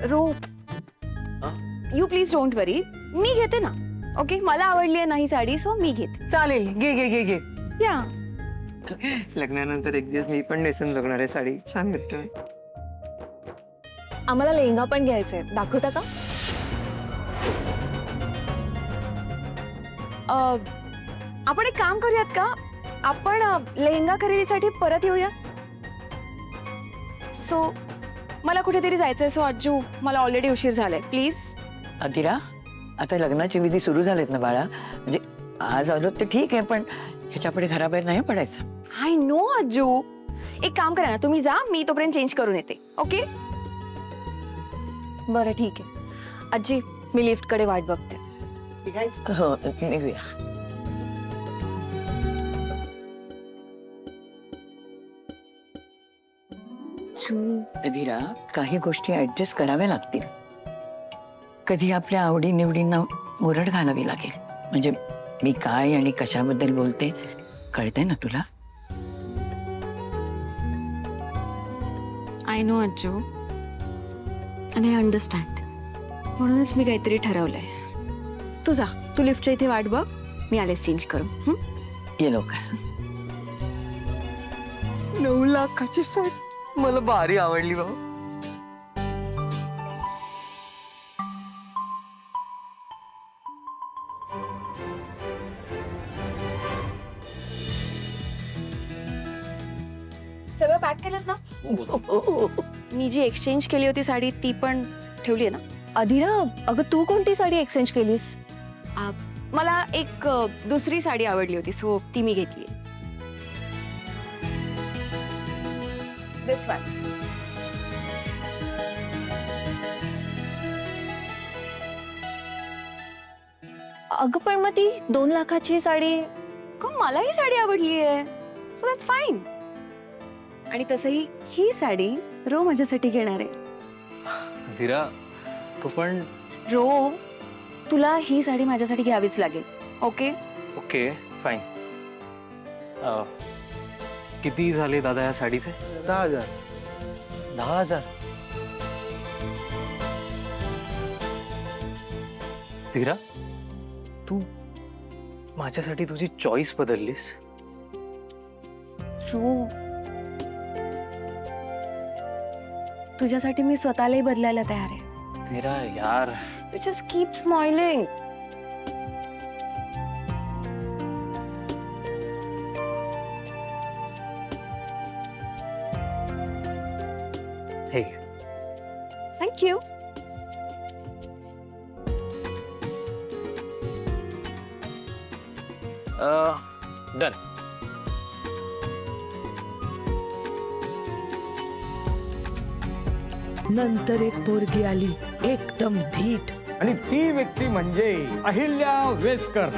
Row you please don't वरी, मी घेते ना. Okay, मला आवडली आहे ना ही साडी, सो मी घेते. चालेल, घे घे घे घे. या लग्नानंतर एक दिवस मी पण नेसून बघणार आहे साडी. छान भेटतोय. आम्हाला लेहंगा पण घ्यायचंय, दाखवता का? आपण एक काम करूयात का, आपण लेहंगा खरेदीसाठी परत येऊया. सो मला कुठेतरी जायचंय. सो अज्जू, मला ऑलरेडी उशीर झालाय. प्लीज. अदिरा, आता लग्नाची विधी सुरू झालेत ना बाळा. म्हणजे आज आलो ते ठीक आहे, पण ह्याच्यापुढे घराबाहेर नाही पडायचं. I know Ajju. एक काम करा ना, तुम्ही जा, मी तोपर्यंत चेंज करून येते. ओके. बरं ठीक आहे. आजी, मी लिफ्ट कडे वाट बघते. हो, निघूया. अदिरा, काही गोष्टी ऍडजस्ट कराव्या लागतील. कधी आपल्या आवडी निवडींना मुरड घालावी लागेल. म्हणजे मी काय आणि कशाबद्दल बोलते कळतंय ना तुला? आय नो अज्जू, आणि आय अंडरस्टँड. म्हणूनच मी काहीतरी ठरवलंय. तू जा, तू लिफ्टच्या इथे वाट बघ, मी आलेच चेंज करू. ये लवकर. 9 लाखाची साडी मला भारी आवडली बाबा. सगळं पॅक केलं ना? मी जी एक्सचेंज केली होती साडी, ती पण ठेवली आहे ना? अदिरा, अगं तू कोणती साडी एक्सचेंज केलीस? मला एक दुसरी साडी आवडली होती, सो ती मी घेतली. दिस वन. अगं पण मग ती 2 लाखाची साडी. मला ही साडी आवडली आहे, सो दॅट्स फाईन. आणि तसंही ही साडी रो माझ्यासाठी घेणार आहे. धीरा, तू पण. रो, तुला ही साडी माझ्यासाठी घ्यावीच लागेल. ओके. Okay, fine. किती झाले दादा या साडीचे? 10,000. 10,000. धीरा, तू माझ्यासाठी तुझी चॉईस बदललीस. रो, तुझ्यासाठी मी स्वतःलाही बदलायला तयार आहे. धीरा यार. You just keep smiling. हे Thank you. डन. नंतर एक पोरगी आली, एकदम धीट. आणि ती व्यक्ती म्हणजे अहिल्या वेसकर.